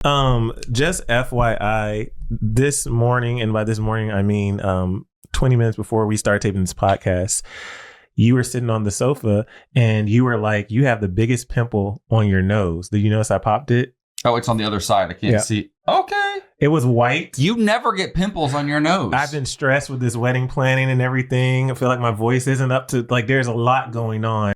Just FYI, this morning, and by this morning I mean 20 minutes before we start taping this podcast, you were sitting on the sofa and you were like, you have the biggest pimple on your nose. Did you notice I popped it? Oh, it's on the other side. I can't see. Okay. It was white. You never get pimples on your nose. I've been stressed with this wedding planning and everything. I feel like my voice isn't up to, like, there's a lot going on.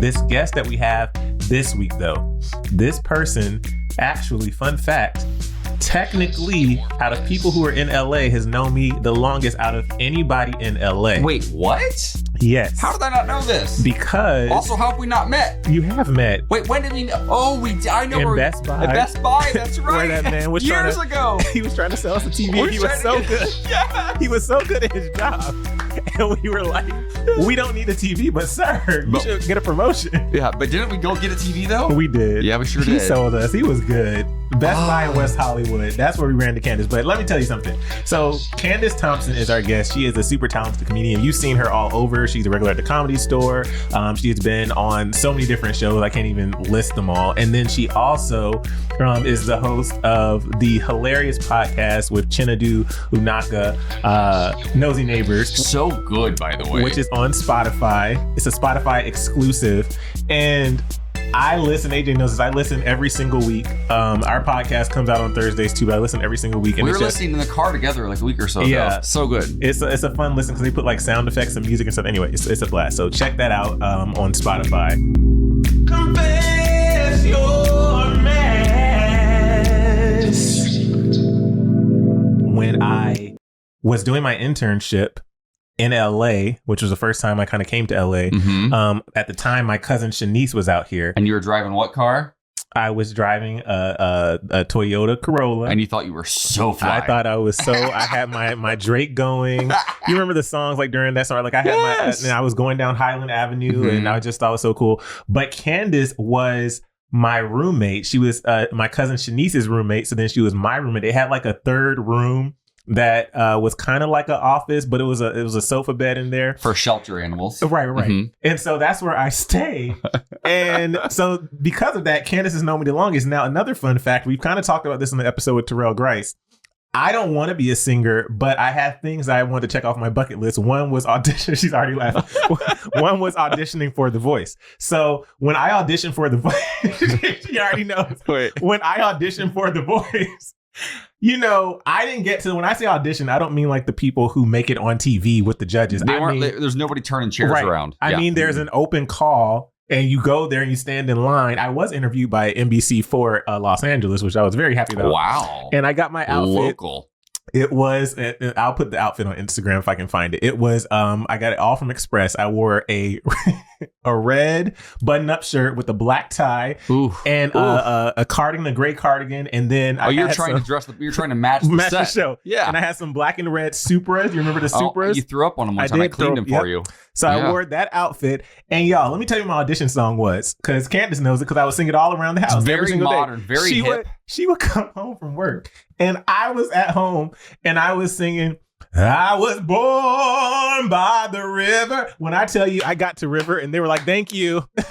This guest that we have this week, though, this person, actually, fun fact, technically, out of people who are in LA, has known me the longest out of anybody in LA. Wait, what? Yes. How did I not know this? Because... Also, how have we not met? You have met. Wait, when did we know? Oh, I know. In Best Buy. At Best Buy, that's right. Where that man was years ago. He was trying to sell us a TV. He was so good. Yeah. He was so good at his job. And we were like, we don't need a TV, but sir, you should get a promotion. Yeah, but didn't we go get a TV though? We did. Yeah, we sure did. He sold us. He was good. Best Buy in West Hollywood. That's where we ran to Candice. But let me tell you something. So Candice Thompson is our guest. She is a super talented comedian. You've seen her all over. She's a regular at the Comedy Store. She's been on so many different shows. I can't even list them all. And then she also is the host of the hilarious podcast with Chinadu Unaka, Nosy Neighbors. So good, by the way. Which is on Spotify. It's a Spotify exclusive. And I listen, AJ knows this, I listen every single week. Our podcast comes out on Thursdays too, but I listen every single week. And we were listening in the car together like a week or so ago. So good. It's a fun listen because they put like sound effects and music and stuff. Anyway, it's a blast. So check that out on Spotify. Confess your mess. When I was doing my internship in LA, which was the first time I kind of came to LA. Mm-hmm. At the time, my cousin Shanice was out here. And you were driving what car? I was driving a Toyota Corolla. And you thought you were so fly. I thought I was so, I had my Drake going. You remember the songs like during that song? Like I had and I was going down Highland Avenue and I just thought it was so cool. But Candice was my roommate. She was my cousin Shanice's roommate. So then she was my roommate. They had like a third room that was kind of like an office, but it was a sofa bed in there for shelter animals. Right. Mm-hmm. And so that's where I stay. And so because of that, Candice has known me the longest. Now, another fun fact, we've kind of talked about this in the episode with Terrell Grice. I don't want to be a singer, but I have things I wanted to check off my bucket list. One was audition. She's already laughing. One was auditioning for The Voice. So when I auditioned for The Voice, she already knows. Wait. When I auditioned for The Voice, you know, I didn't get to, when I say audition, I don't mean like the people who make it on TV with the judges. There's nobody turning chairs around. I mean, there's an open call and you go there and you stand in line. I was interviewed by NBC for Los Angeles, which I was very happy about. Wow. And I got my outfit. Local. It was, I'll put the outfit on Instagram if I can find it. It was, I got it all from Express. I wore a red button-up shirt with a black tie and a cardigan, a gray cardigan, and then you're trying to match the show. Yeah, and I had some black and red Supras. You remember the Supras? You threw up on them one time. I cleaned them for you. So I wore that outfit, and y'all, let me tell you what my audition song was, because Candice knows it, because I was singing it all around the house. It's very modern, day. very hip. She would come home from work, and I was at home, and I was singing, I was born by the river. When I tell you I got to river and they were like, thank you. They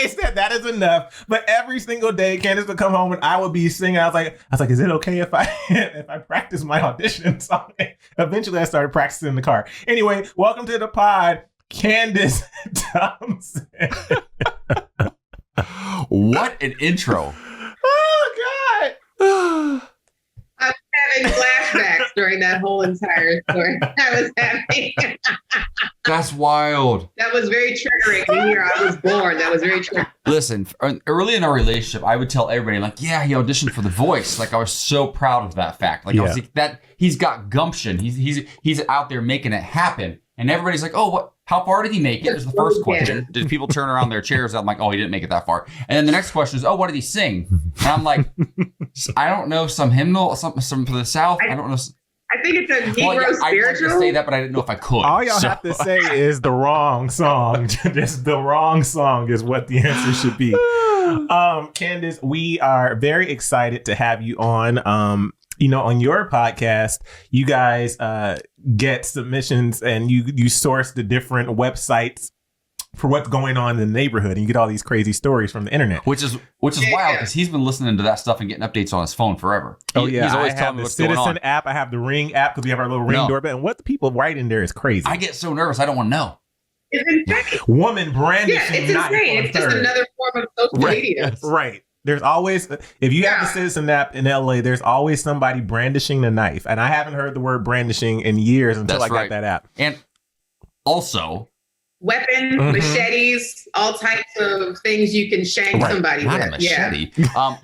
said that is enough. But every single day, Candice would come home and I would be singing. I was like, is it okay if I practice my audition song? Eventually I started practicing in the car. Anyway, welcome to the pod, Candice Thompson. What an intro. Oh, God. I was having flashbacks during that whole entire story. I was having. That's wild. That was very triggering to hear I was born. That was very triggering. Listen, early in our relationship, I would tell everybody, like, yeah, he auditioned for The Voice. Like, I was so proud of that fact. Like, I was like, that he's got gumption. He's out there making it happen. And everybody's like, oh, what? How far did he make it? Is the first question. Did people turn around their chairs? I'm like, oh, he didn't make it that far. And then the next question is, oh, what did he sing? And I'm like, I don't know, some hymnal, some for the South. I don't know. I think it's a Negro spiritual. I wanted to say that, but I didn't know if I could. All y'all have to say is the wrong song. Just the wrong song is what the answer should be. Candice, we are very excited to have you on. You know, on your podcast, you guys get submissions and you source the different websites for what's going on in the neighborhood, and you get all these crazy stories from the internet. Which is wild because he's been listening to that stuff and getting updates on his phone forever. He's always telling me what's going on. I have the Citizen app. I have the Ring app because we have our little Ring doorbell. And what the people write in there is crazy. I get so nervous. I don't want to know. It's insane. Woman brandishing. Yeah, it's insane. It's just another form of social media. Right. There's always, if you have the Citizen app in LA, there's always somebody brandishing the knife. And I haven't heard the word brandishing in years until I got that app. And also, weapons, machetes, all types of things you can shank somebody with. Not a machete.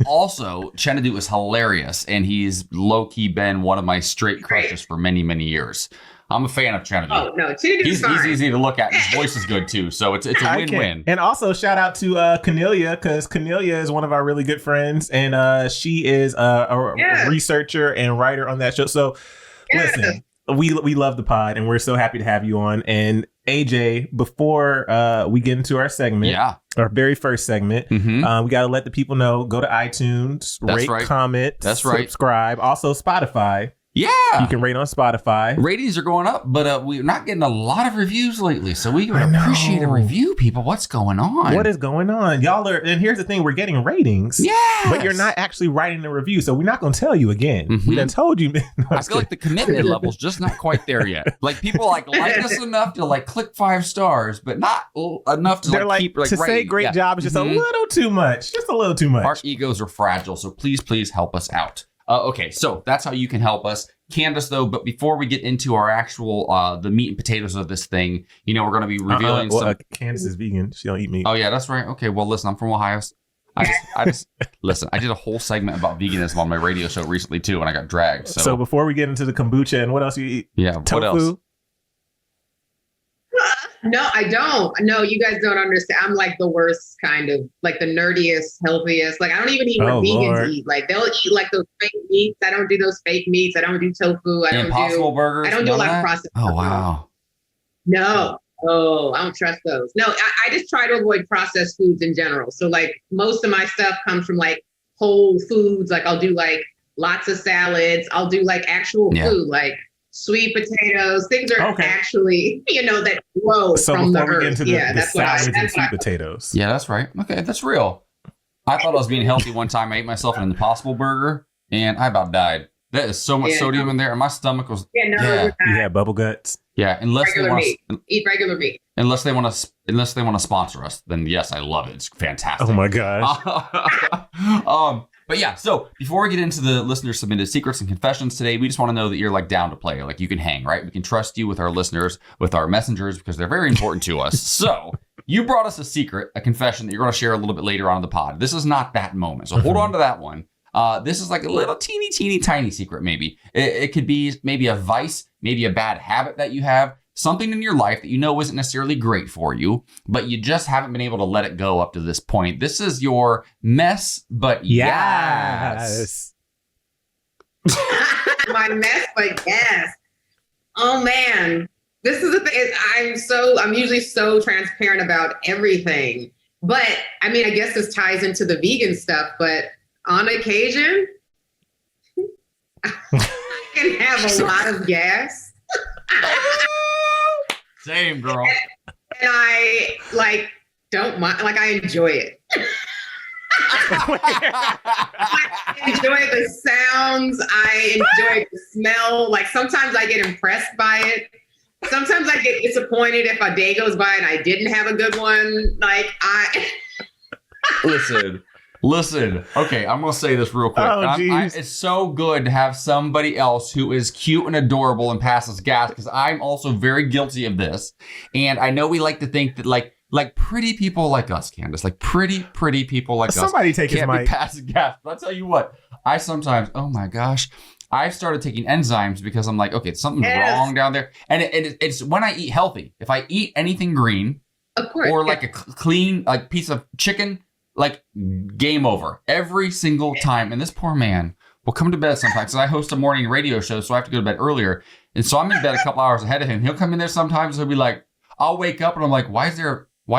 Also, Chenadu is hilarious, and he's low-key been one of my straight crushes for many, many years. I'm a fan of Chenadu. Oh, no, Chenadu's fine. He's easy to look at. His voice is good, too, so it's a win-win. And also, shout out to Cornelia, because Cornelia is one of our really good friends, and she is a researcher and writer on that show. So, listen, we love the pod, and we're so happy to have you on. And AJ, before we get into our segment, our very first segment, we got to let the people know, go to iTunes, rate, comment, subscribe. Also, Spotify. Yeah. You can rate on Spotify. Ratings are going up, but we're not getting a lot of reviews lately. So we would appreciate a review, people. What's going on? What is going on? Y'all are, and here's the thing, we're getting ratings. Yeah. But you're not actually writing the review. So we're not going to tell you again. We done told you. I feel like the commitment level's just not quite there yet. Like people like us enough to like click 5 stars, but not enough to keep like to writing. Say great job is just a little too much. Just a little too much. Our egos are fragile. So please help us out. Okay, so that's how you can help us. Candice, though, but before we get into our actual, the meat and potatoes of this thing, we're going to be revealing some... Candice is vegan. She don't eat meat. Oh, yeah, that's right. Okay, well, listen, I'm from Ohio. I just listen, I did a whole segment about veganism on my radio show recently, too, and I got dragged. So before we get into the kombucha and what else you eat? Yeah, tofu? What else? No, I don't. No, you guys don't understand. I'm like the worst kind of, like the nerdiest, healthiest. Like I don't even eat what vegans eat. Like they'll eat like those fake meats. I don't do those fake meats. I don't do tofu. I don't do burgers. I don't do a lot of processed. Oh wow. No. Oh, I don't trust those. No, I just try to avoid processed foods in general. So like most of my stuff comes from like whole foods. Like I'll do like lots of salads. I'll do like actual food, like sweet potatoes, things are actually, that grow from the earth. So before we get into the salads and sweet potatoes. Yeah, that's right. Okay, that's real. I thought I was being healthy one time. I ate myself an Impossible Burger, and I about died. That is so much sodium in there, and my stomach was... You had bubble guts. Yeah, unless regular they want to eat regular meat. Unless they want to sponsor us, then yes, I love it. It's fantastic. Oh my gosh. But yeah, so before we get into the listener submitted secrets and confessions today, we just want to know that you're like down to play. Like you can hang, right? We can trust you with our listeners, with our messengers, because they're very important to us. So you brought us a secret, a confession that you're going to share a little bit later on in the pod. This is not that moment. So hold on to that one. This is like a little teeny tiny secret, maybe. It could be maybe a vice, maybe a bad habit that you have. Something in your life that you know isn't necessarily great for you, but you just haven't been able to let it go up to this point. This is your mess, but yes. My mess, but yes. Oh man, this is the thing. I'm usually so transparent about everything, but I mean, I guess this ties into the vegan stuff. But on occasion, I can have a lot of gas. Same, girl. And I don't mind. Like I enjoy it. I enjoy the sounds. I enjoy the smell. Like sometimes I get impressed by it. Sometimes I get disappointed if a day goes by and I didn't have a good one. Like Listen, okay, I'm going to say this real quick. It's so good to have somebody else who is cute and adorable and passes gas, because I'm also very guilty of this. And I know we like to think that like pretty people like us, Candice, like pretty people like us. Somebody take his mic. Can't be passing gas. But I'll tell you what, I sometimes, oh my gosh, I've started taking enzymes because I'm like, okay, something's wrong down there. And it's when I eat healthy. If I eat anything green, of course, or like a clean like piece of chicken, like game over every single time. And this poor man will come to bed sometimes. So I host a morning radio show, so I have to go to bed earlier. And so I'm in bed a couple hours ahead of him. He'll come in there sometimes. He'll be like, I'll wake up and I'm like, why is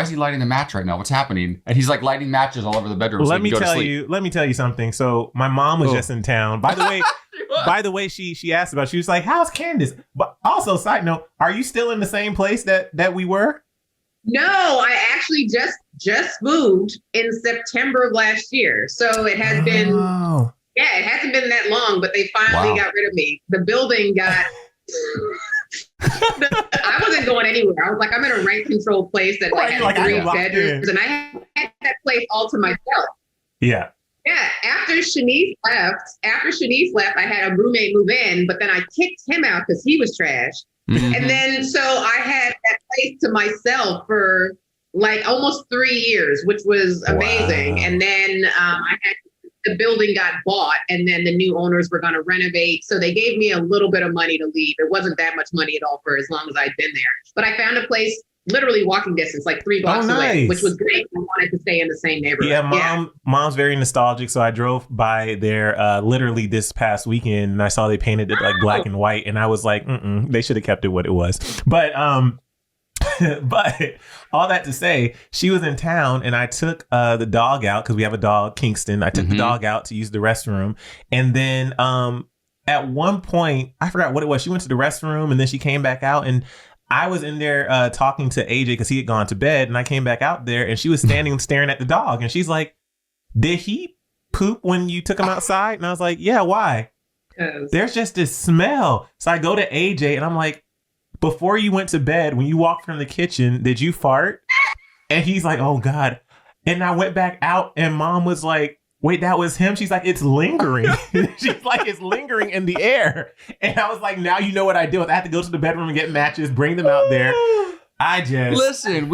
he lighting the match right now? What's happening? And he's like lighting matches all over the bedroom. Let me tell you something. So my mom was just in town. By the way, she asked about, she was like, how's Candice? But also side note, are you still in the same place that we were? No, I actually just moved in September of last year. So it has been, it hasn't been that long, but they finally got rid of me. The building got, I wasn't going anywhere. I was like, I'm in a rent control place that had 3 bedrooms, and I had that place all to myself. Yeah. Yeah. After Shanice left, I had a roommate move in, but then I kicked him out because he was trash. Mm-hmm. And then, so I had that place to myself for like almost 3 years, which was amazing. Wow. And then the building got bought, and then the new owners were going to renovate. So they gave me a little bit of money to leave. It wasn't that much money at all for as long as I'd been there. But I found a place literally walking distance, like 3 blocks away, which was great. I wanted to stay in the same neighborhood. Yeah, mom's very nostalgic. So I drove by there literally this past weekend, and I saw they painted it like black and white, and I was like, they should have kept it what it was. But but all that to say, she was in town, and I took the dog out because we have a dog, Kingston. I took the dog out to use the restroom, and then at one point, I forgot what it was. She went to the restroom, and then she came back out, and I was in there talking to AJ because he had gone to bed, and I came back out there, and she was standing staring at the dog, and she's like, "Did he poop when you took him outside?" And I was like, "Yeah, why?" There's just this smell. So I go to AJ, and I'm like, "Before you went to bed, when you walked from the kitchen, did you fart?" And he's like, "Oh God." And I went back out, and Mom was like, "Wait, that was him?" She's like, "It's lingering." She's like, "It's lingering in the air." And I was like, now you know what I do. I had to go to the bedroom and get matches, bring them out there. Listen,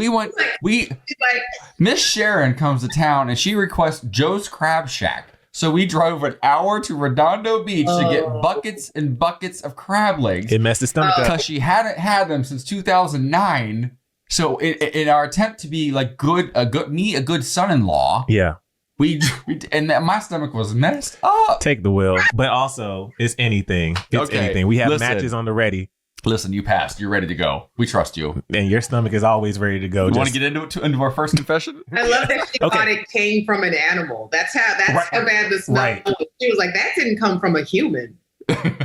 Miss Sharon comes to town, and she requests Joe's Crab Shack. So we drove an hour to Redondo Beach to get buckets and buckets of crab legs. It messed his stomach up. Because she hadn't had them since 2009. So in our attempt to be like a good son-in-law. Yeah. My stomach was messed up. Take the wheel. But also, it's anything. Anything. We have matches on the ready. Listen, you passed. You're ready to go. We trust you. And your stomach is always ready to go. You want to get into our first confession? I love that she thought it came from an animal. That's how bad the smell was. She was like, that didn't come from a human.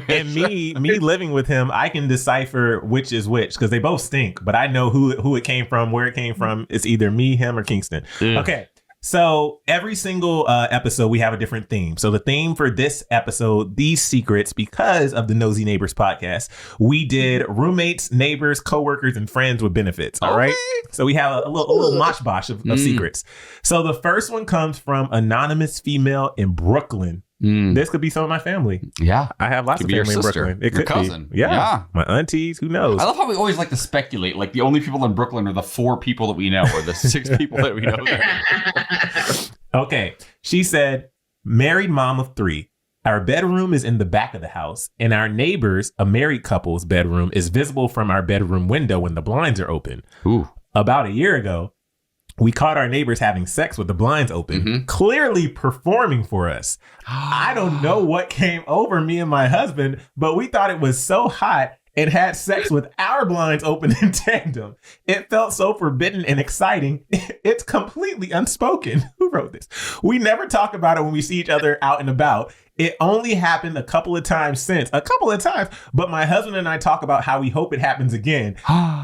And me living with him, I can decipher which is which because they both stink. But I know who it came from, where it came from. It's either me, him, or Kingston. Okay. So every single episode, we have a different theme. So the theme for this episode, These Secrets, because of the Nosy Neighbors podcast, we did roommates, neighbors, coworkers, and friends with benefits. All right. So we have a little mosh bosh of secrets. So the first one comes from anonymous female in Brooklyn. This could be some of my family. Yeah. I have lots of family in Brooklyn. It could cousin. be. Yeah. My aunties. Who knows? I love how we always like to speculate. Like the only people in Brooklyn are the 4 people that we know or the 6 people that we know there. Okay. She said, married mom of 3. Our bedroom is in the back of the house, and our neighbors, a married couple's bedroom, is visible from our bedroom window when the blinds are open. Ooh. About a year ago, we caught our neighbors having sex with the blinds open, clearly performing for us. I don't know what came over me and my husband, but we thought it was so hot and had sex with our blinds open in tandem. It felt so forbidden and exciting. It's completely unspoken. Who wrote this? We never talk about it when we see each other out and about. It only happened a couple of times, but my husband and I talk about how we hope it happens again.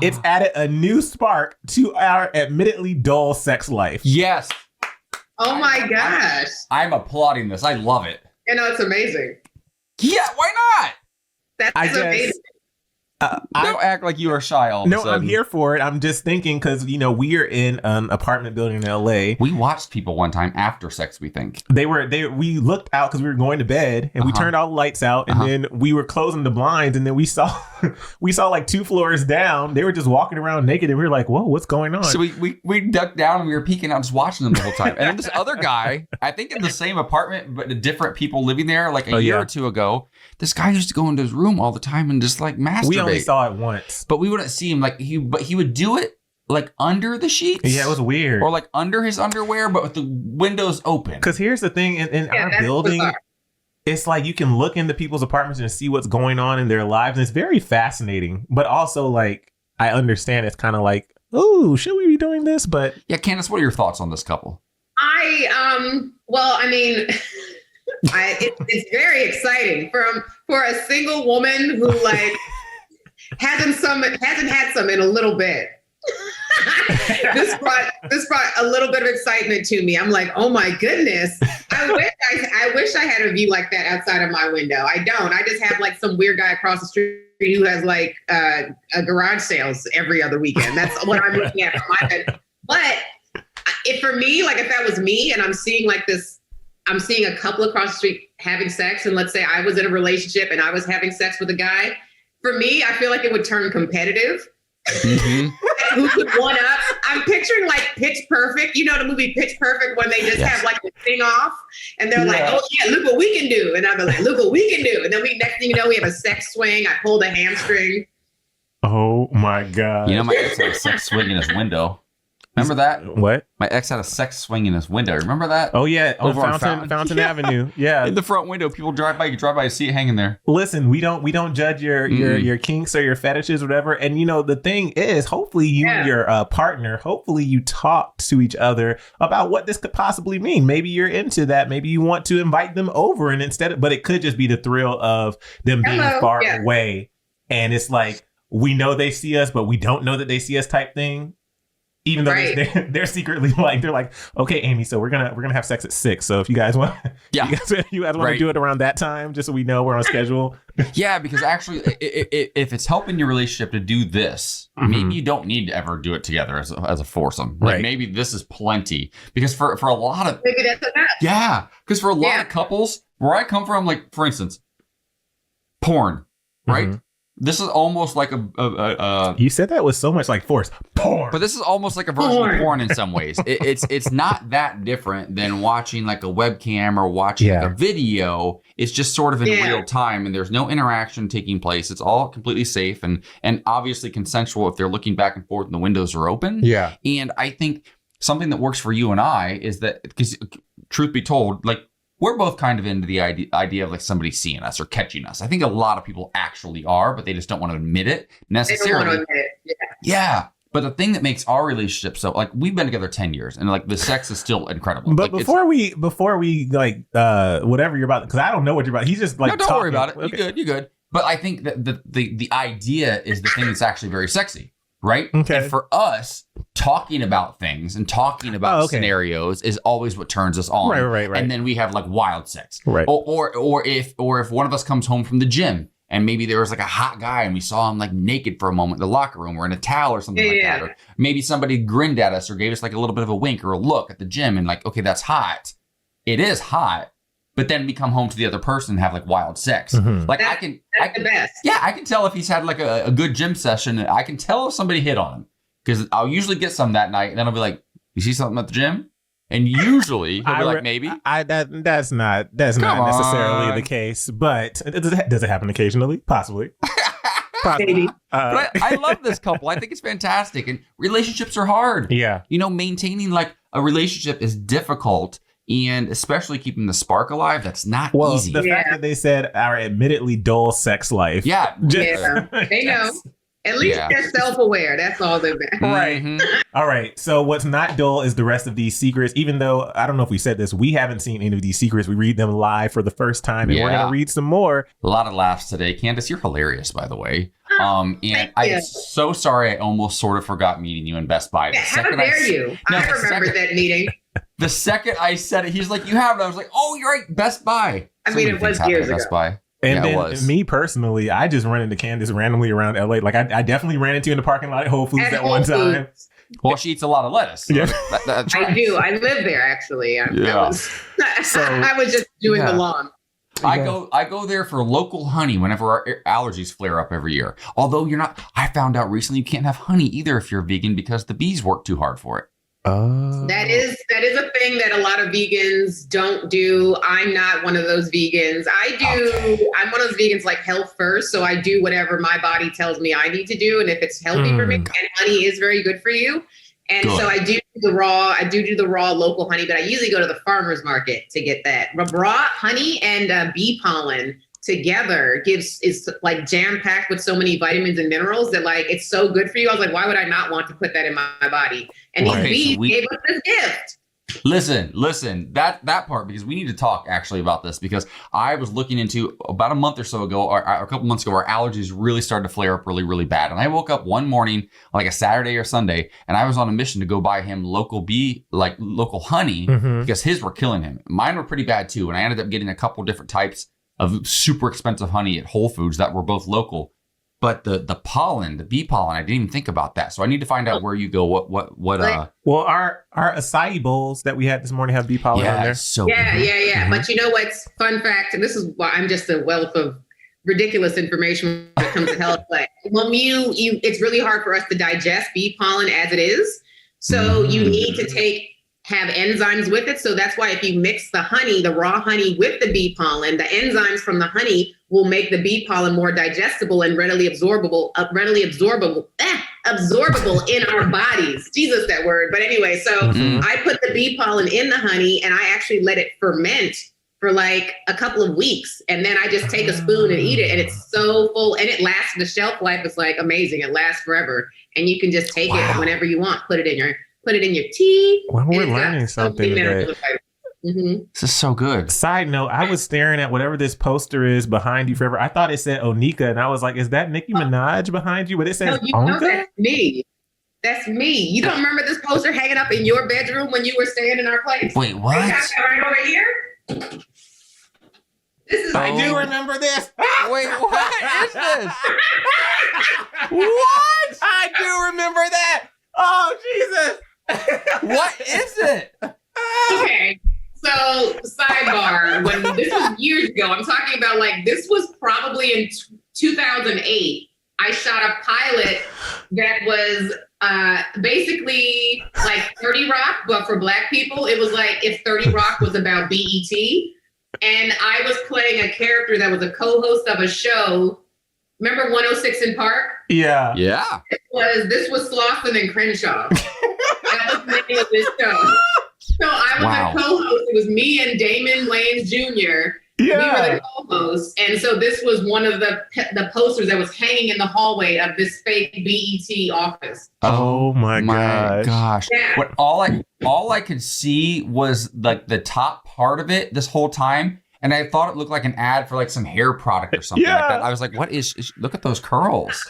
It's added a new spark to our admittedly dull sex life. Yes. Oh my gosh. I'm applauding this. I love it. It's amazing. Yeah, why not? That's amazing. Don't act like you are shy all of a sudden. I'm here for it. I'm just thinking because, we are in an apartment building in LA. We watched people one time after sex, we think. We looked out because we were going to bed and we turned all the lights out and then we were closing the blinds and then we saw like 2 floors down. They were just walking around naked and we were like, whoa, what's going on? So we ducked down and we were peeking out just watching them the whole time. And then this other guy, I think in the same apartment, but different people living there like a year or 2 ago, this guy used to go into his room all the time and just like masturbate. We only saw it once. But we wouldn't see him he would do it like under the sheets. Yeah, it was weird. Or like under his underwear, but with the windows open. Because here's the thing, in our building, bizarre. It's like you can look into people's apartments and see what's going on in their lives. And it's very fascinating. But also, like, I understand it's kind of like, oh, should we be doing this? But yeah, Candice, what are your thoughts on this couple? It's very exciting for a single woman who like hasn't had some in a little bit. this brought a little bit of excitement to me. I'm like, oh my goodness. I wish I had a view like that outside of my window. I don't. I just have like some weird guy across the street who has like a garage sales every other weekend. That's what I'm looking at from my bed. But for me, like if that was me and I'm seeing like this, I'm seeing a couple across the street having sex, and let's say I was in a relationship and I was having sex with a guy, for me, I feel like it would turn competitive. Mm-hmm. Who could one up? I'm picturing like Pitch Perfect. You know the movie Pitch Perfect when they just have like the thing off and they're like, oh yeah, look what we can do. And I'm like, look what we can do. And then next thing you know, we have a sex swing. I pulled a hamstring. Oh my God. You know, my ex had a sex swing in his window. Remember that? What? My ex had a sex swing in his window. Remember that? Oh yeah, over on Fountain Avenue. Yeah, in the front window, people drive by. You drive by, see it hanging there. Listen, we don't judge your kinks or your fetishes, or whatever. And you know, the thing is, hopefully you and your partner, hopefully you talk to each other about what this could possibly mean. Maybe you're into that. Maybe you want to invite them over, and but it could just be the thrill of them being far away, and it's like we know they see us, but we don't know that they see us type thing. Even though they're secretly like, they're like, okay, Amy, so we're gonna have sex at 6. So if you guys want, you guys want to do it around that time, just so we know we're on schedule. Yeah, because actually, if it's helping your relationship to do this, maybe you don't need to ever do it together as a foursome. Like maybe this is plenty. Because for a lot of maybe that's enough. Yeah, because for a lot of couples, where I come from, like for instance, porn, right? Mm-hmm. This is almost like a You said that with so much like force. Porn. But this is almost like a version of porn in some ways. It's not that different than watching like a webcam or watching like a video. It's just sort of in real time, and there's no interaction taking place. It's all completely safe and obviously consensual if they're looking back and forth and the windows are open. Yeah. And I think something that works for you and I is that, because truth be told, like, we're both kind of into the idea of like somebody seeing us or catching us. I think a lot of people actually are, but they just don't want to admit it necessarily. They don't want to admit it. Yeah. But the thing that makes our relationship so, like, we've been together 10 years and like the sex is still incredible. But like, before we like whatever you're about, because I don't know what you're about. He's just like, no, don't worry about it. Okay. You're good. But I think that the idea is the thing that's actually very sexy. Right? Okay. And for us, talking about things and talking about scenarios is always what turns us on. Right. And then we have like wild sex. Right. Or if one of us comes home from the gym and maybe there was like a hot guy and we saw him like naked for a moment in the locker room or in a towel or something like that. Or maybe somebody grinned at us or gave us like a little bit of a wink or a look at the gym and like, okay, that's hot. It is hot. But then we come home to the other person and have like wild sex. Mm-hmm. Like that's the best. Yeah, I can tell if he's had like a good gym session. I can tell if somebody hit on him because I'll usually get some that night, and then I'll be like, "You see something at the gym?" And usually he'll be like, "Maybe." That's not necessarily the case, but does it happen occasionally? Possibly. Maybe. But I love this couple. I think it's fantastic, and relationships are hard. Yeah, you know, maintaining like a relationship is difficult. And especially keeping the spark alive, that's not easy. The fact that they said our admittedly dull sex life. Yeah. They know. At least they're self-aware. That's all they're right. Mm-hmm. All right. So what's not dull is the rest of these secrets. Even though, I don't know if we said this, we haven't seen any of these secrets. We read them live for the first time, and we're going to read some more. A lot of laughs today. Candice, you're hilarious, by the way. And I'm so sorry I almost sort of forgot meeting you in Best Buy. How dare you? I remember that meeting. The second I said it, he's like, you have it. I was like, oh, you're right. Best Buy. I mean, it was years ago. Best Buy. And then me personally, I just run into Candice randomly around LA. Like I definitely ran into you in the parking lot at Whole Foods at one time. Well, she eats a lot of lettuce. So that's right. I do. I live there actually. I was just doing the lawn. I go there for local honey whenever our allergies flare up every year. Although I found out recently you can't have honey either if you're vegan because the bees work too hard for it. That is a thing that a lot of vegans don't do. I'm not one of those vegans. I'm one of those vegans like health first. So I do whatever my body tells me I need to do. And if it's healthy for me, and honey is very good for you. And so I do the raw local honey, but I usually go to the farmer's market to get that. Raw honey and bee pollen together is like jam packed with so many vitamins and minerals that like it's so good for you. I was like, why would I not want to put that in my body? And these bees gave us this gift. Listen, that part, because we need to talk actually about this, because I was looking into about a month or so ago, or a couple months ago, our allergies really started to flare up really, really bad. And I woke up one morning, like a Saturday or Sunday, and I was on a mission to go buy him local honey, because his were killing him. Mine were pretty bad too. And I ended up getting a couple different types of super expensive honey at Whole Foods that were both local. But the pollen, the bee pollen, I didn't even think about that. So I need to find out where you go. What? Well, our acai bowls that we had this morning have bee pollen on there. So yeah. But you know what's fun fact, and this is why I'm just a wealth of ridiculous information when it comes to health. But when it's really hard for us to digest bee pollen as it is. So you need to have enzymes with it. So that's why if you mix the honey, the raw honey with the bee pollen, the enzymes from the honey will make the bee pollen more digestible and readily absorbable in our bodies. Jesus, that word. But anyway, so I put the bee pollen in the honey and I actually let it ferment for like a couple of weeks. And then I just take a spoon and eat it. And it's so full, and it lasts, the shelf life is like amazing. It lasts forever. And you can just take it whenever you want, put it in your tea. Well, we're learning something today. This is so good. Side note, I was staring at whatever this poster is behind you forever. I thought it said Onika, and I was like, is that Nicki Minaj behind you? But it says Onka? That's me. That's me. You don't remember this poster hanging up in your bedroom when you were staying in our place? Wait, what? I got that right over here. I do remember this. Wait, what is this? What? I do remember that. Oh, Jesus. What is it? Okay. So, sidebar, when this was years ago, I'm talking about like, this was probably in 2008. I shot a pilot that was basically like 30 Rock, but for Black people. It was like if 30 Rock was about BET. And I was playing a character that was a co-host of a show. Remember 106 in Park? Yeah. Yeah. This was Slauson and Crenshaw. That was the name of this show. So I was a co-host. It was me and Damon Wayans Jr. Yeah. We were the co-hosts. And so this was one of the posters that was hanging in the hallway of this fake BET office. Oh my gosh. Yeah. What all I could see was like the top part of it this whole time. And I thought it looked like an ad for like some hair product or something like that. I was like, what is look at those curls.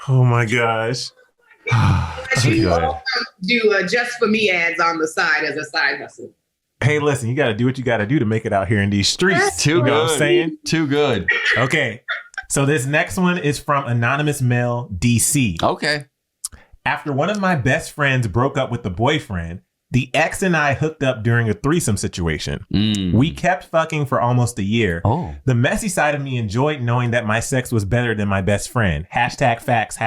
Oh my gosh. You also do just for me ads on the side as a side hustle. Hey, listen, you got to do what you got to do to make it out here in these streets. Too good. You know what I'm saying? Too good. Okay. So this next one is from Anonymous Male DC. Okay. After one of my best friends broke up with the boyfriend, the ex and I hooked up during a threesome situation. We kept fucking for almost a year. The messy side of me enjoyed knowing that my sex was better than my best friend. #facts,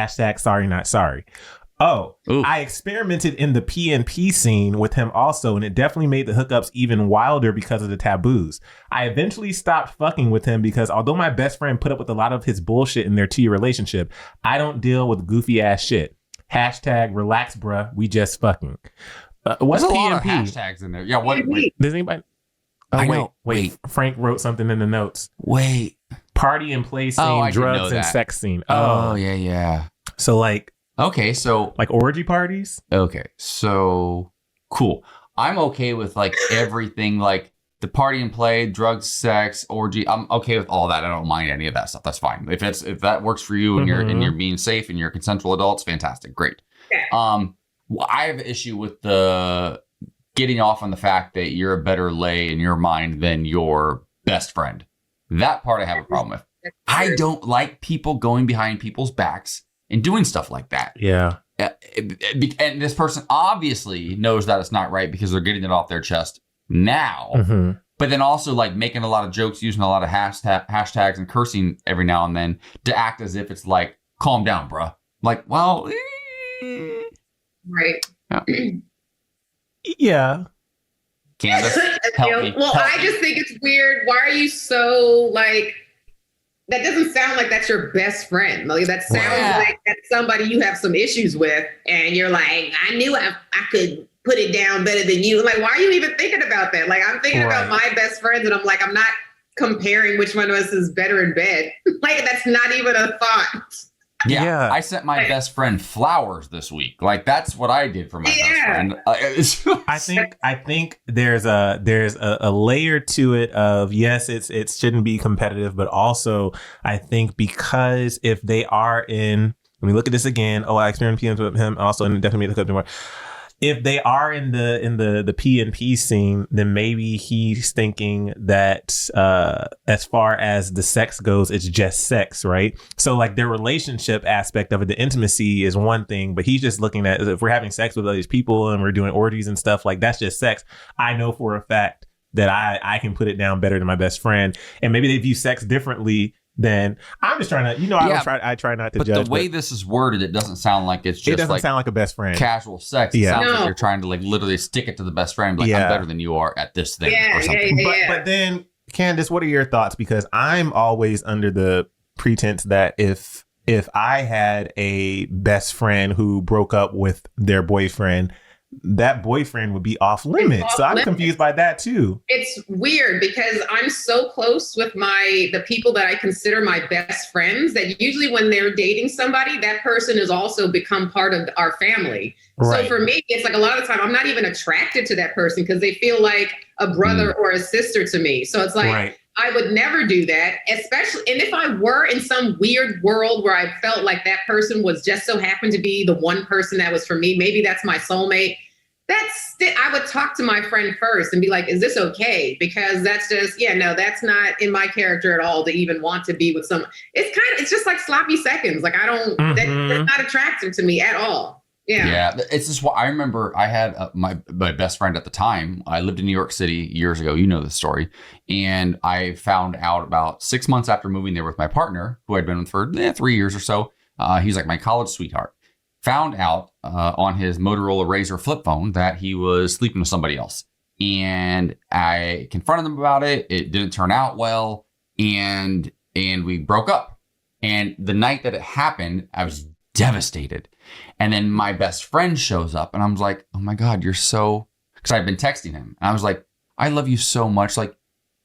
#sorry not sorry. I experimented in the PNP scene with him also, and it definitely made the hookups even wilder because of the taboos. I eventually stopped fucking with him because although my best friend put up with a lot of his bullshit in their 2-year relationship, I don't deal with goofy ass shit. #relax bruh, we just fucking. What's There's a PNP? lot of hashtags in there. Yeah, what? Wait. Does anybody? I know. Wait. Frank wrote something in the notes. Wait. Party and play scene, drugs and sex scene. Oh, yeah. So like. Okay, so. Like orgy parties? Okay, so cool. I'm okay with like everything, like the party and play, drugs, sex, orgy. I'm okay with all that. I don't mind any of that stuff. That's fine. If that works for you and you're being safe and you're consensual adults, fantastic. Great. Yeah. I have an issue with the getting off on the fact that you're a better lay in your mind than your best friend. That part I have a problem with. I don't like people going behind people's backs and doing stuff like that. Yeah. And this person obviously knows that it's not right because they're getting it off their chest now. But then also like making a lot of jokes, using a lot of hashtags and cursing every now and then to act as if it's like, calm down, bruh. Like, well... Right. Yeah. Candice, help me. Well, I just think it's weird. Why are you so like, that doesn't sound like that's your best friend. Like that sounds like that's somebody you have some issues with and you're like, I knew I could put it down better than you. Like, why are you even thinking about that? Like, I'm thinking about my best friends and I'm like, I'm not comparing which one of us is better in bed. Like, that's not even a thought. Yeah. I sent my best friend flowers this week. Like that's what I did for my best friend. I think there's a layer to it of yes, it shouldn't be competitive, but also I think because if they are in, let me look at this again. Oh, I experienced PMs with him also, and definitely look up more. If they are in the P and P scene, then maybe he's thinking that as far as the sex goes, it's just sex, right? So like their relationship aspect of it, the intimacy is one thing, but he's just looking at if we're having sex with other people and we're doing orgies and stuff, like that's just sex. I know for a fact that I can put it down better than my best friend, and maybe they view sex differently. Then I'm just trying to, I try not to judge. But the way this is worded, it doesn't sound like it's just it doesn't sound like a best friend. Casual sex. It sounds like you're trying to like literally stick it to the best friend, like I'm better than you are at this thing or something. But then, Candice, what are your thoughts? Because I'm always under the pretense that if I had a best friend who broke up with their boyfriend, that boyfriend would be off limits. So I'm confused by that too. It's weird because I'm so close with the people that I consider my best friends that usually when they're dating somebody, that person has also become part of our family. Right. So for me, it's like a lot of the time I'm not even attracted to that person because they feel like a brother or a sister to me. So it's like, I would never do that, especially, and if I were in some weird world where I felt like that person was just so happened to be the one person that was for me, maybe that's my soulmate. I would talk to my friend first and be like, is this okay? Because that's just, that's not in my character at all to even want to be with someone. It's just like sloppy seconds. Like that's not attractive to me at all. Yeah. It's just what I remember. I had my best friend at the time. I lived in New York City years ago. You know the story. And I found out about 6 months after moving there with my partner, who I'd been with for 3 years or so. He's like my college sweetheart. Found out on his Motorola Razr flip phone that he was sleeping with somebody else. And I confronted him about it. It didn't turn out well. And we broke up. And the night that it happened, I was devastated. And then my best friend shows up and I was like, oh my God, you're so, because I've been texting him. And I was like, I love you so much. Like,